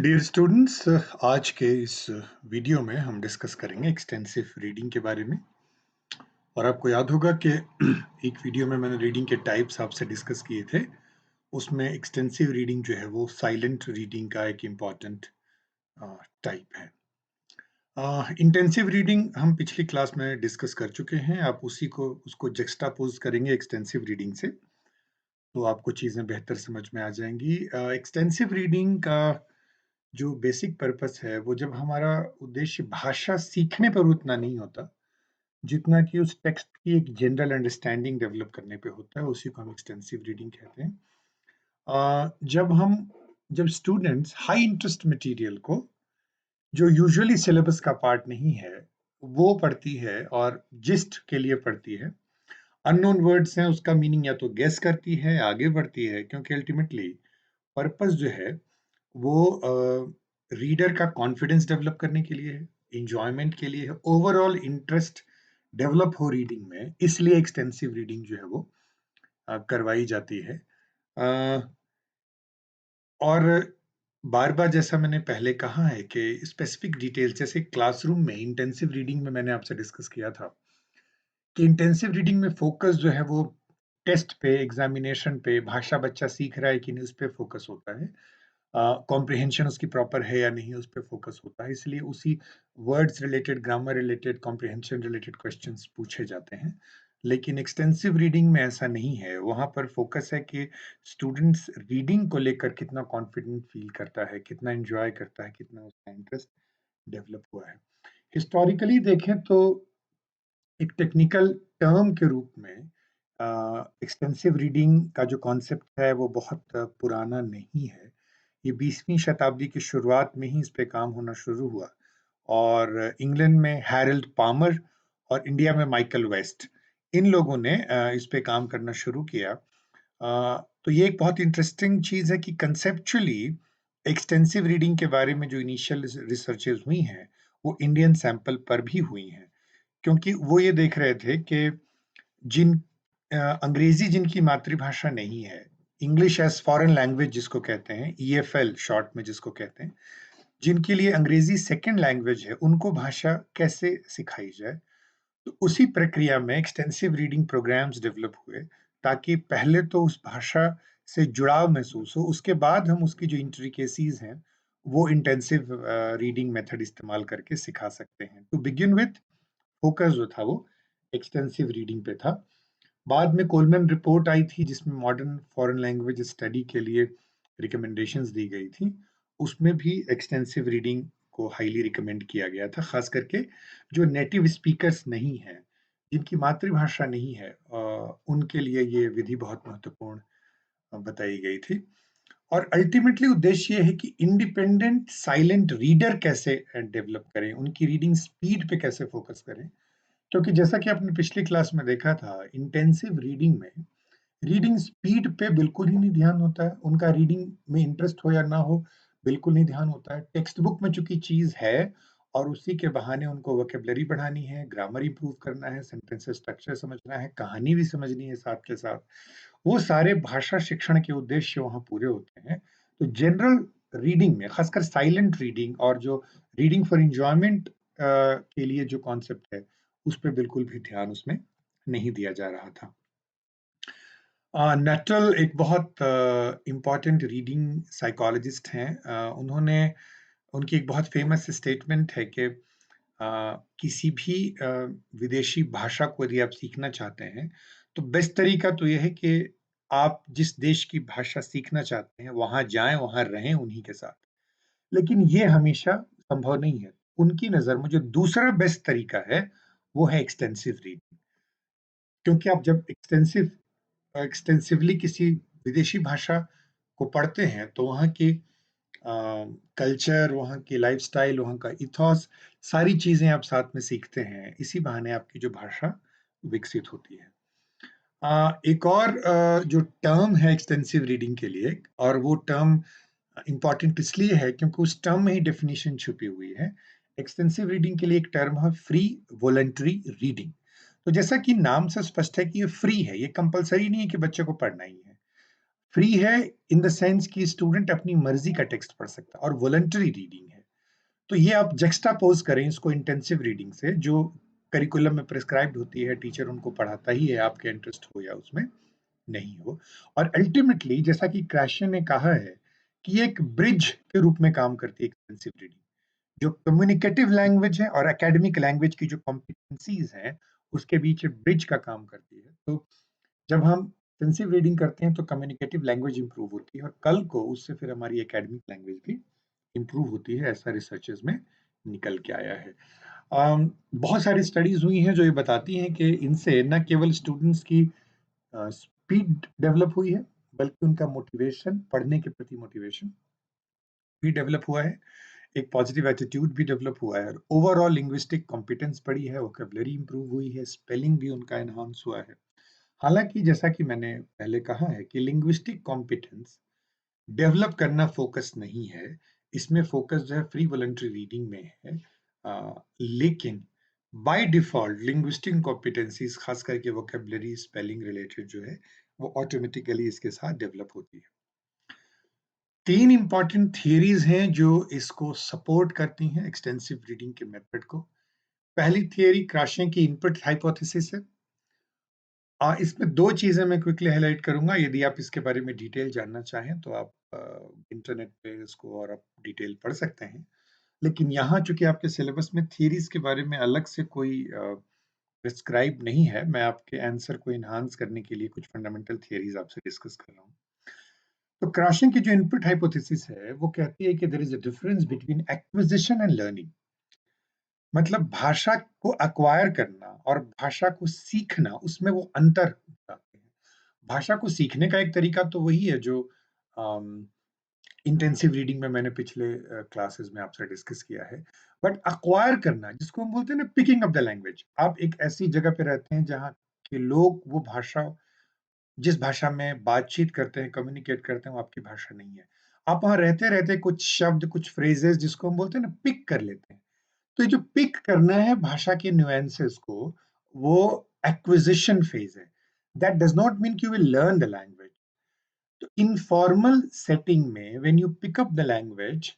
Dear students, आज के इस वीडियो में हम डिस्कस करेंगे एक्सटेंसिव रीडिंग के बारे में। और आपको याद होगा कि एक वीडियो में मैंने रीडिंग के टाइप्स आपसे डिस्कस किए थे। उसमें एक्सटेंसिव रीडिंग जो है वो साइलेंट रीडिंग का एक इम्पॉर्टेंट टाइप है। इंटेंसिव रीडिंग हम पिछली क्लास में डिस्कस कर चुके हैं। आप उसी को उसको जक्स्टापोज करेंगे एक्सटेंसिव रीडिंग से, तो आपको चीज़ें बेहतर समझ में आ जाएंगी। एक्सटेंसिव रीडिंग का जो बेसिक पर्पस है, वो जब हमारा उद्देश्य भाषा सीखने पर उतना नहीं होता, जितना कि उस टेक्स्ट की एक जनरल अंडरस्टैंडिंग डेवलप करने पे होता है, उसी को हम एक्सटेंसिव रीडिंग कहते हैं। जब जब स्टूडेंट्स हाई इंटरेस्ट मटेरियल को, जो यूजुअली सिलेबस का पार्ट नहीं है, वो पढ़ती है और जिस्ट के लिए पढ़ती है, अननोन वर्ड्स हैं, उसका मीनिंग या तो गेस करती है, आगे बढ़ती है, क्योंकि अल्टीमेटली पर्पस जो है वो रीडर का कॉन्फिडेंस डेवलप करने के लिए है, एन्जॉयमेंट के लिए है, ओवरऑल इंटरेस्ट डेवलप हो रीडिंग में, इसलिए एक्सटेंसिव रीडिंग जो है वो करवाई जाती है। अ, और बार-बार जैसा मैंने पहले कहा है कि स्पेसिफिक डिटेल्स जैसे क्लासरूम में इंटेंसिव रीडिंग में मैंने आपसे डिस्कस किया था कि इंटेंसिव रीडिंग में फोकस जो है वो टेस्ट पे, एग्ज़ामिनेशन पे, भाषा बच्चा सीख रहा है कि नहीं, उस पे फोकस होता है। कॉम्प्रिहेंशन उसकी प्रॉपर है या नहीं, उस पे फोकस होता है। इसलिए उसी words related, grammar related, comprehension related questions पूछे जाते हैं। लेकिन एक्सटेंसिव रीडिंग में ऐसा नहीं है। वहाँ पर फोकस है कि स्टूडेंट्स रीडिंग को लेकर कितना कॉन्फिडेंट फील करता है, कितना एन्जॉय करता है, कितना उसका इंटरेस्ट डेवलप हुआ है। हिस्टोरिकली देखें तो एक टेक्निकल टर्म के रूप में एक्सटेंसिव रीडिंग का जो कॉन्सेप्ट है वो बहुत पुराना नहीं है। ये 20वीं शताब्दी की शुरुआत में ही इस पे काम होना शुरू हुआ और इंग्लैंड में हैरोल्ड पामर और इंडिया में माइकल वेस्ट, इन लोगों ने इस पे काम करना शुरू किया। तो ये एक बहुत इंटरेस्टिंग चीज़ है कि कंसेप्चुअली एक्सटेंसिव रीडिंग के बारे में जो इनिशियल रिसर्चेस हुई हैं, वो इंडियन सैंपल पर भी हुई हैं। क्योंकि वो ये देख रहे थे कि जिन अंग्रेजी जिनकी मातृभाषा नहीं है, इंग्लिश एज़ फॉरेन लैंग्वेज जिसको कहते हैं, ईएफएल शॉर्ट में जिसको कहते हैं, जिनके लिए अंग्रेजी सेकंड लैंग्वेज है, उनको भाषा कैसे सिखाई जाए। तो उसी प्रक्रिया में एक्सटेंसिव रीडिंग प्रोग्राम्स डेवलप हुए, ताकि पहले तो उस भाषा से जुड़ाव महसूस हो, उसके बाद हम उसकी जो इंट्रिकेसीज़ हैं, वो इंटेंसिव रीडिंग मेथड इस्तेमाल करके सिखा सकते हैं। टू बिगिन विथ फोकस जो था वो एक्सटेंसिव रीडिंग पे था। बाद में कोलमैन रिपोर्ट आई थी जिसमें मॉडर्न फॉरेन लैंग्वेज स्टडी के लिए रिकमेंडेशंस दी गई थी। उसमें भी एक्सटेंसिव रीडिंग को हाईली रिकमेंड किया गया था, खास करके जो नेटिव स्पीकर्स नहीं हैं, जिनकी मातृभाषा नहीं है, उनके लिए ये विधि बहुत महत्वपूर्ण बताई गई थी। और अल्टीमेटली उद्देश्य ये है कि इंडिपेंडेंट साइलेंट रीडर कैसे डेवलप करें, उनकी रीडिंग स्पीड पे कैसे फोकस करें। क्योंकि जैसा कि आपने पिछली क्लास में देखा था, इंटेंसिव रीडिंग में रीडिंग स्पीड पे बिल्कुल ही नहीं ध्यान होता है। उनका रीडिंग में इंटरेस्ट हो या ना हो, बिल्कुल नहीं ध्यान होता है। टेक्स्ट बुक में चूँकि चीज़ है और उसी के बहाने उनको वोकैब्युलरी बढ़ानी है, ग्रामर इंप्रूव करना है, सेंटेंस स्ट्रक्चर समझना है, कहानी भी समझनी है साथ के साथ। वो सारे भाषा शिक्षण के उद्देश्य वहाँ पूरे होते हैं। तो जनरल रीडिंग में, खासकर साइलेंट रीडिंग और जो रीडिंग फॉर एन्जॉयमेंट के लिए जो कॉन्सेप्ट है, उस पे बिल्कुल भी ध्यान उसमें नहीं दिया जा रहा था। नटल एक बहुत इम्पोर्टेंट रीडिंग साइकोलॉजिस्ट हैं। उन्होंने उनकी एक बहुत फेमस स्टेटमेंट है कि किसी भी विदेशी भाषा को यदि आप सीखना चाहते हैं, तो बेस्ट तरीका तो ये है कि आप जिस देश की भाषा सीखना चाहते हैं, वहाँ जाएँ, वहाँ रहें उन्हीं के साथ। लेकिन ये हमेशा संभव नहीं है। उनकी नज़र में जो दूसरा बेस्ट तरीका है, वो है एक्सटेंसिव रीडिंग। क्योंकि आप जब एक्सटेंसिवली किसी विदेशी भाषा को पढ़ते हैं, तो वहाँ की कल्चर, वहाँ की लाइफ़स्टाइल, वहाँ का इथॉस, सारी चीज़ें आप साथ में सीखते हैं। इसी बहाने आपकी जो भाषा विकसित होती है। एक और जो टर्म है एक्सटेंसिव रीडिंग के लिए, और वो टर्म इम्पोर्टेंट इसलिए है क्योंकि उस टर्म में ही डेफिनिशन छुपी हुई है। एक्सटेंसिव रीडिंग के लिए एक टर्म है फ्री वॉलंटरी रीडिंग। तो जैसा कि नाम से स्पष्ट है कि ये फ्री है, ये कंपल्सरी नहीं है कि बच्चे को पढ़ना ही है। फ्री है इन द सेंस कि स्टूडेंट अपनी मर्जी का टेक्स्ट पढ़ सकता है और वॉलंटरी रीडिंग है। तो ये आप जक्स्टापोज करें इसको इंटेंसिव रीडिंग से, जो करिकुलम में प्रिस्क्राइब्ड होती है, टीचर उनको पढ़ाता ही है, आपके इंटरेस्ट हो या उसमें नहीं हो। और अल्टीमेटली जैसा कि क्रैशन ने कहा है कि ये एक ब्रिज के रूप में काम करती है एक्सटेंसिव रीडिंग, जो कम्युनिकेटिव लैंग्वेज है और एकेडमिक लैंग्वेज की जो कॉम्पिटेंसीज हैं उसके बीच ब्रिज का काम करती है। तो जब हम एक्सटेंसिव रीडिंग करते हैं तो कम्युनिकेटिव लैंग्वेज इंप्रूव होती है और कल को उससे फिर हमारी एकेडमिक लैंग्वेज भी इंप्रूव होती है, ऐसा रिसर्चेस में निकल के आया है। बहुत सारी स्टडीज हुई हैं जो ये बताती हैं कि इनसे न केवल स्टूडेंट्स की स्पीड डेवलप हुई है, बल्कि उनका मोटिवेशन, पढ़ने के प्रति मोटिवेशन भी डेवलप हुआ है, एक पॉजिटिव एटीट्यूड भी डेवलप हुआ है, और ओवरऑल लिंग्विस्टिक कॉम्पिटेंस बढ़ी है, वोकैबुलरी इंप्रूव हुई है, स्पेलिंग भी उनका एनहांस हुआ है। हालांकि जैसा कि मैंने पहले कहा है कि लिंग्विस्टिक कॉम्पिटेंस डेवलप करना फोकस नहीं है, इसमें फोकस जो है फ्री वॉलंटरी रीडिंग में है। लेकिन बाय डिफॉल्ट लिंग्विस्टिक कॉम्पिटेंसीज, खास करके वोकैबुलरी, स्पेलिंग रिलेटेड जो है, वो ऑटोमेटिकली इसके साथ डेवलप होती है। 3 इंपॉर्टेंट थियरीज हैं जो इसको सपोर्ट करती हैं, एक्सटेंसिव रीडिंग के मेथड को। पहली थियरी क्राशे की इनपुट हाइपोथेसिस है। इसमें 2 चीजें मैं क्विकली हाइलाइट करूंगा। यदि आप इसके बारे में डिटेल जानना चाहें तो आप इंटरनेट पे इसको और आप डिटेल पढ़ सकते हैं। लेकिन यहाँ चूंकि आपके सिलेबस में थियरीज के बारे में अलग से कोई प्रिस्क्राइब नहीं है, मैं आपके आंसर को इनहांस करने के लिए कुछ फंडामेंटल थियरीज आपसे डिस्कस कर रहा हूँ। तो क्रॉशिंग की जो इनपुट हाइपोथेसिस है वो कहती है कि there is a difference between acquisition and learning. मतलब भाषा को अक्वायर करना और भाषा को सीखना, उसमें वो अंतर आते हैं। भाषा को सीखने का एक तरीका तो वही है जो इंटेंसिव रीडिंग में मैंने पिछले क्लासेस में आपसे डिस्कस किया है। बट अक्वायर करना, जिसको हम बोलते हैं ना पिकिंग अप द लैंग्वेज, आप एक ऐसी जगह पे रहते हैं जहाँ के लोग वो भाषा, जिस भाषा में बातचीत करते हैं, कम्युनिकेट करते हैं, वो आपकी भाषा नहीं है। आप वहाँ रहते-रहते कुछ शब्द, कुछ फ्रेजेज़ जिसको हम बोलते हैं ना पिक कर लेते हैं। तो ये जो पिक करना है भाषा के नुएंसेस को, वो एक्विजिशन फेज़ है। दैट डज़ नॉट मीन कि you will learn the language. तो इनफॉर्मल सेटिंग में when you pick up the language,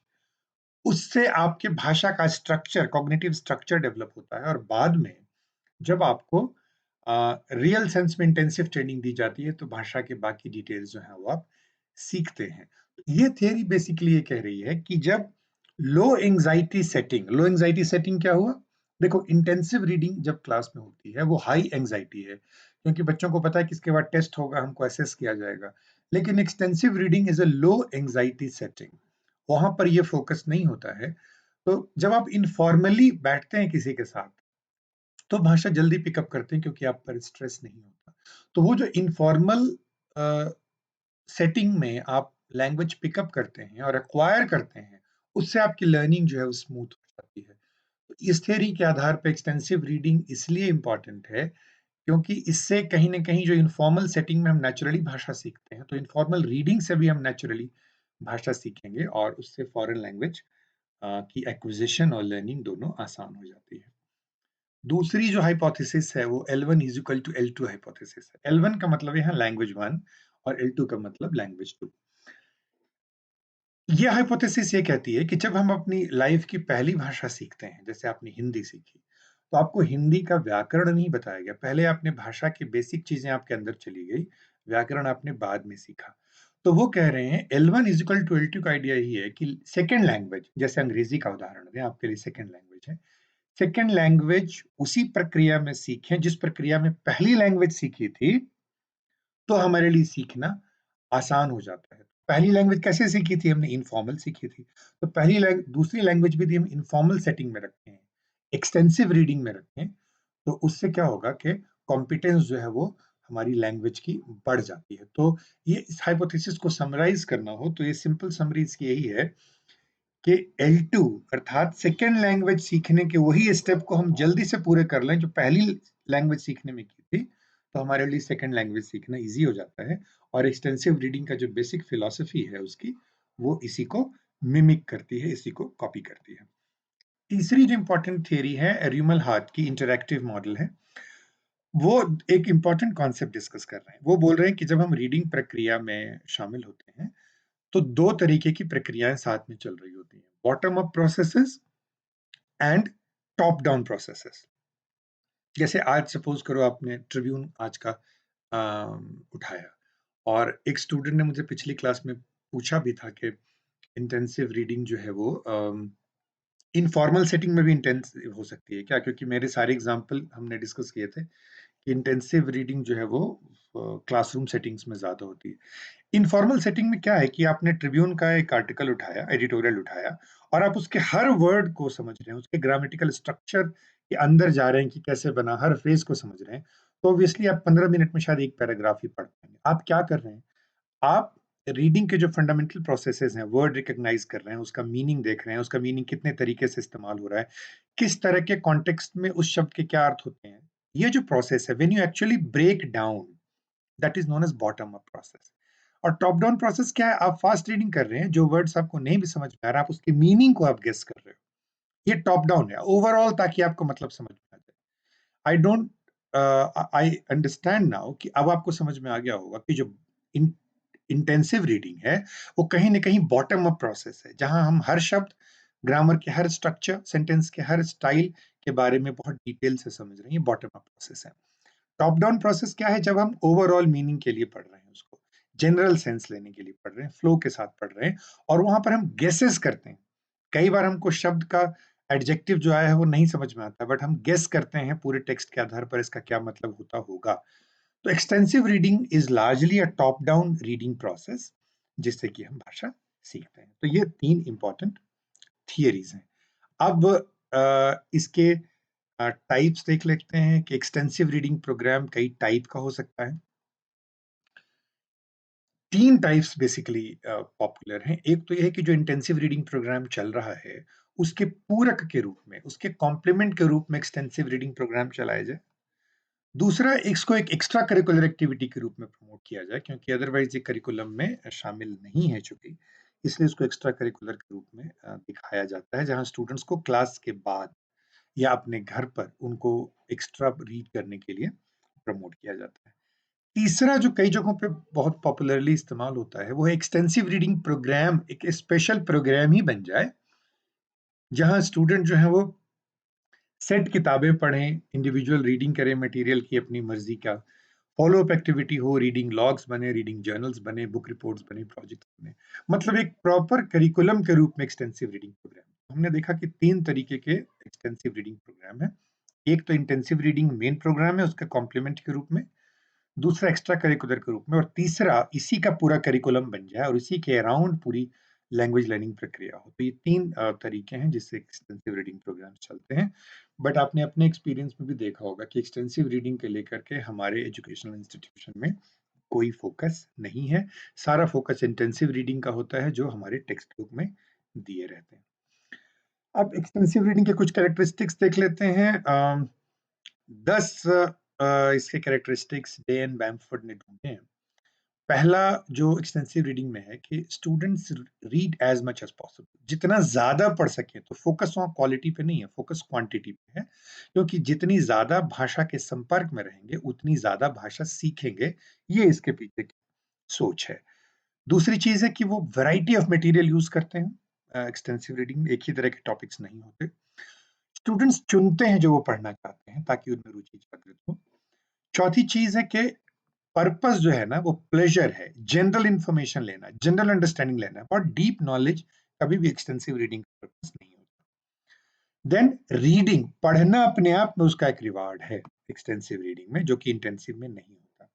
उससे आपके भाषा का स्ट्रक्चर, कॉग्निटिव स्ट्रक्चर डेवलप होता है, और बाद में जब आपको रियल सेंस में इंटेंसिव ट्रेनिंग दी जाती है तो भाषा के बाकी डिटेल्स जो है वो आप सीखते हैं। ये थियरी बेसिकली ये कह रही है कि जब लो एंजाइटी सेटिंग क्या हुआ? देखो, इंटेंसिव रीडिंग जब क्लास में होती है वो हाई एंजाइटी है, क्योंकि बच्चों को पता है कि इसके बाद टेस्ट होगा, हमको असेस किया जाएगा। लेकिन extensive reading is a low anxiety setting, वहां पर ये फोकस नहीं होता है। तो जब आप इनफॉर्मली बैठते हैं किसी के साथ तो भाषा जल्दी पिकअप करते हैं, क्योंकि आप पर स्ट्रेस नहीं होता। तो वो जो इनफॉर्मल सेटिंग में आप लैंग्वेज पिकअप करते हैं और एक्वायर करते हैं, उससे आपकी लर्निंग जो है वो स्मूथ हो जाती है। तो इस थ्योरी के आधार पे एक्सटेंसिव रीडिंग इसलिए इम्पोर्टेंट है, क्योंकि इससे कहीं न कहीं जो इनफॉर्मल सेटिंग में हम नेचुरली भाषा सीखते हैं, तो इनफॉर्मल रीडिंग से भी हम नेचुरली भाषा सीखेंगे और उससे फॉरेन लैंग्वेज की एक्विजिशन और लर्निंग दोनों आसान हो जाती है। दूसरी जो हाइपोथेसिस है वो L1 is equal to L2 hypothesis है। L1 का मतलब यहाँ लैंग्वेज 1 और L2 का मतलब लैंग्वेज 2। ये हाइपोथेसिस ये कहती है कि जब हम अपनी लाइफ की पहली भाषा सीखते हैं, जैसे आपने हिंदी सीखी, तो आपको हिंदी का व्याकरण नहीं बताया गया। पहले आपने भाषा की बेसिक चीजें आपके अंदर चली गई, व्याकरण आपने बाद में सीखा। तो वो कह रहे हैं L1 is equal to L2 का आइडिया यही है कि सेकेंड लैंग्वेज, जैसे अंग्रेजी का उदाहरण दें, आपके लिए सेकेंड लैंग्वेज है। सेकेंड लैंग्वेज उसी प्रक्रिया में सीखें जिस प्रक्रिया में पहली लैंग्वेज सीखी थी, तो हमारे लिए सीखना आसान हो जाता है। पहली लैंग्वेज कैसे सीखी थी हमने? इनफॉर्मल सीखी थी। तो दूसरी लैंग्वेज भी यदि हम इनफॉर्मल सेटिंग में रखते हैं, एक्सटेंसिव रीडिंग में रखें, तो उससे क्या होगा कि कॉम्पिटेंस जो है वो हमारी लैंग्वेज की बढ़ जाती है। तो ये इस हाइपोथेसिस को समराइज करना हो तो ये सिंपल समरी इसकी यही है कि L2 अर्थात सेकेंड लैंग्वेज सीखने के वही स्टेप को हम जल्दी से पूरे कर लें जो पहली लैंग्वेज सीखने में की थी, तो हमारे लिए सेकेंड लैंग्वेज सीखना इजी हो जाता है। और एक्सटेंसिव रीडिंग का जो बेसिक फिलॉसफी है उसकी, वो इसी को मिमिक करती है, इसी को कॉपी करती है। तीसरी जो इंपॉर्टेंट थियरी है एर्यूमल हार्ट की, इंटरैक्टिव मॉडल है। वो एक इम्पोर्टेंट कॉन्सेप्ट डिस्कस कर रहे हैं। वो बोल रहे हैं कि जब हम रीडिंग प्रक्रिया में शामिल होते हैं, तो 2 तरीके की प्रक्रियाएँ साथ में चल रही होती हैं, bottom up processes and top down processes. जैसे आज सपोज़ करो आपने ट्रिब्यून आज का उठाया और एक स्टूडेंट ने मुझे पिछली क्लास में पूछा भी था कि इंटेंसिव रीडिंग जो है वो इनफॉर्मल सेटिंग में भी इंटेंसिव हो सकती है क्या? क्योंकि मेरे सारे एग्ज़ाम्पल हमने डिस्कस किए थे कि इंटेंसिव रीडिंग जो है वो क्लासरूम सेटिंग्स में ज़्यादा होती है। इनफॉर्मल सेटिंग में क्या है कि आपने ट्रिब्यून का एक आर्टिकल उठाया, एडिटोरियल उठाया और आप उसके हर वर्ड को समझ रहे हैं, उसके ग्रामेटिकल स्ट्रक्चर के अंदर जा रहे हैं कि कैसे बना, हर फ्रेज़ को समझ रहे हैं, तो ऑब्वियसली आप 15 मिनट में शायद एक पैराग्राफ ही पढ़ पाएँगे। आप क्या कर रहे हैं? आप रीडिंग के जो फंडामेंटल प्रोसेसेस हैं, वर्ड रिकॉग्नाइज़ कर रहे हैं, उसका मीनिंग देख रहे हैं, उसका मीनिंग कितने तरीके से इस्तेमाल हो रहा है, किस तरह के कॉन्टेक्स्ट में उस शब्द के क्या अर्थ होते हैं। ये जो प्रोसेस है, when you actually break down, that is known as bottom up process. और टॉप डाउन प्रोसेस क्या है? आप फास्ट रीडिंग कर रहे हैं, जो वर्ड्स आपको नहीं भी समझ में आ रहा, आप उसके मीनिंग को आप गेस कर रहे हो। ये टॉप डाउन है, ओवरऑल ताकि आपको मतलब समझ में आ जाए। I don't I understand now कि अब आपको समझ में आ गया होगा कि जो इन इंटेंसिव रीडिंग है, वो कहीं न कहीं बॉटम अप प्रोसेस है, जहाँ हम हर शब्द, ग्रामर के हर स्ट्रक्चर, सेंटेंस के हर स्टाइल के बारे में बहुत डिटेल से समझ रहे हैं, ये बॉटम अप प्रोसेस है। टॉप डाउन प्रोसेस क्या है? जब हम ओवरऑल मीनिंग के लिए पढ़ रहे हैं उसको, जनरल सेंस लेने के लिए पढ़ रहे हैं, फ्लो के साथ पढ़ रहे हैं और वहाँ पर हम गेसेस करते हैं। कई बार हमको शब्द का एडजेक्टिव जो आया है वो नहीं समझ में आता, बट हम गेस करते हैं पूरे टेक्स्ट के आधार पर इसका क्या मतलब होता होगा। तो extensive reading is largely a top down reading process जिससे कि हम भाषा सीखते हैं। तो ये 3 इम्पोर्टेंट थियरीज़ हैं। अब इसके टाइप्स देख लेते हैं कि एक्सटेंसिव रीडिंग प्रोग्राम कई टाइप का हो सकता है। 3 टाइप्स बेसिकली पॉपुलर हैं। एक तो ये है कि जो इंटेंसिव रीडिंग प्रोग्राम चल रहा है, उसके पूरक के रूप में, उसके कॉम्प्लीमेंट के रूप में एक्सटेंसिव रीडिंग प्रोग्राम चलाया जाए। दूसरा, इसको एक एक्स्ट्रा करिकुलर एक्टिविटी के रूप में प्रमोट किया जाए क्योंकि अदरवाइज़ ये करिकुलम में शामिल नहीं है चूँकि, इसलिए इसको एक्स्ट्रा करिकुलर के रूप में दिखाया जाता है, जहाँ स्टूडेंट्स को क्लास के बाद या अपने घर पर उनको एक्स्ट्रा रीड करने के लिए प्रमोट किया जाता है। तीसरा जो कई जगहों पे बहुत पॉपुलरली इस्तेमाल होता है, वो है एक्सटेंसिव रीडिंग प्रोग्राम एक स्पेशल प्रोग्राम ही बन जाए, जहाँ स्टूडेंट जो है वो सेट किताबें पढ़ें, इंडिविजुअल रीडिंग करें मटेरियल की अपनी मर्ज़ी का, फ़ॉलो अप एक्टिविटी हो, रीडिंग लॉग्स बने, रीडिंग जर्नल्स बने, बुक रिपोर्ट्स बने, प्रोजेक्ट्स बने। मतलब एक प्रॉपर करिकुलम के रूप में एक्सटेंसिव रीडिंग प्रोग्राम। हमने देखा कि 3 तरीके के एक्सटेंसिव रीडिंग प्रोग्राम हैं। एक तो इंटेंसिव रीडिंग मेन प्रोग्राम है, उसका कॉम्प्लीमेंट के रूप में, दूसरा एक्स्ट्रा करिकुलर के रूप में और तीसरा इसी का पूरा करिकुलम बन जाए और इसी के अराउंड पूरी लैंग्वेज लर्निंग प्रक्रिया हो। तो ये 3 तरीके हैं जिससे एक्सटेंसिव रीडिंग प्रोग्राम्स चलते हैं। बट आपने अपने एक्सपीरियंस में भी देखा होगा कि एक्सटेंसिव रीडिंग को लेकर के हमारे एजुकेशनल इंस्टीट्यूशन में कोई फ़ोकस नहीं है। सारा फ़ोकस इंटेंसिव रीडिंग का होता है जो हमारे टेक्स्ट बुक में दिए रहते हैं। अब एक्सटेंसिव रीडिंग के कुछ कैरेक्टरिस्टिक्स देख लेते हैं। 10 इसके कैरेक्टरिस्टिक्स डे एंड बैम्फोर्ड ने ढूँढे हैं। पहला जो एक्सटेंसिव रीडिंग में है कि students read as much as possible, जितना ज़्यादा पढ़ सकें, तो फ़ोकस वहाँ क्वालिटी पे नहीं है, फ़ोकस क्वांटिटी पे है। क्योंकि जितनी ज़्यादा भाषा के संपर्क में रहेंगे, उतनी ज़्यादा भाषा सीखेंगे, ये इसके पीछे की सोच है। दूसरी चीज़ है कि वो वैरायटी ऑफ मटेरियल यूज़ करते हैं। एक्सटेंसिव रीडिंग में एक ही तरह के टॉपिक्स नहीं होते। स्टूडेंट्स चुनते हैं जो वो पढ़ना चाहते हैं ताकि उनमें रुचि जागृत हो। चौथी चीज़ है कि पर्पस जो है ना वो प्लेज़र है, जनरल इन्फॉर्मेशन लेना, जनरल अंडरस्टैंडिंग लेना और डीप नॉलेज कभी भी एक्सटेंसिव रीडिंग का पर्पस नहीं होता। देन रीडिंग, पढ़ना अपने आप में उसका एक रिवार्ड है एक्सटेंसिव रीडिंग में जो कि इंटेंसिव में नहीं होता।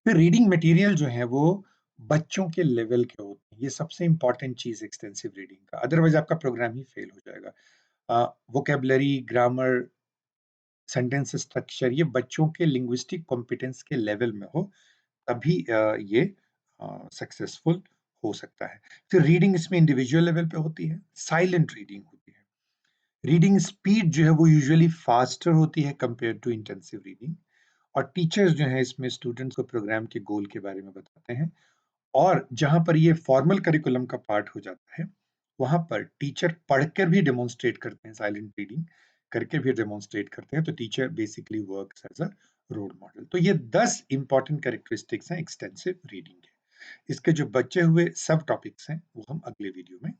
फिर रीडिंग मटेरियल जो है वो बच्चों के लेवल के होते हैं, ये सबसे इम्पोर्टेंट चीज़ एक्सटेंसिव रीडिंग का, अदरवाइज़ आपका प्रोग्राम ही फेल हो जाएगा। वोकैब्युलरी, ग्रामर, सेंटेंस स्ट्रक्चर ये बच्चों के लिंग्विस्टिक कॉम्पिटेंस के लेवल में हो तभी ये सक्सेसफुल हो सकता है। फिर रीडिंग इसमें इंडिविजुअल लेवल पे होती है, साइलेंट रीडिंग होती है। रीडिंग स्पीड जो है वो यूजुअली फास्टर होती है कंपेयर टू इंटेंसिव रीडिंग और टीचर्स जो हैं इसमें स्टूडेंट्स को प्रोग्राम के गोल के बारे में बताते हैं और जहाँ पर ये फॉर्मल करिकुलम का पार्ट हो जाता है, वहाँ पर टीचर पढ़कर भी डेमोंस्ट्रेट करते हैं साइलेंट रीडिंग करके भी डेमोन्स्ट्रेट करते हैं, तो teacher basically works as a role model. तो ये 10 इम्पोर्टेंट कैरेक्टरिस्टिक्स हैं एक्सटेंसिव रीडिंग के। इसके जो बचे हुए सब टॉपिक्स हैं, वो हम अगले वीडियो में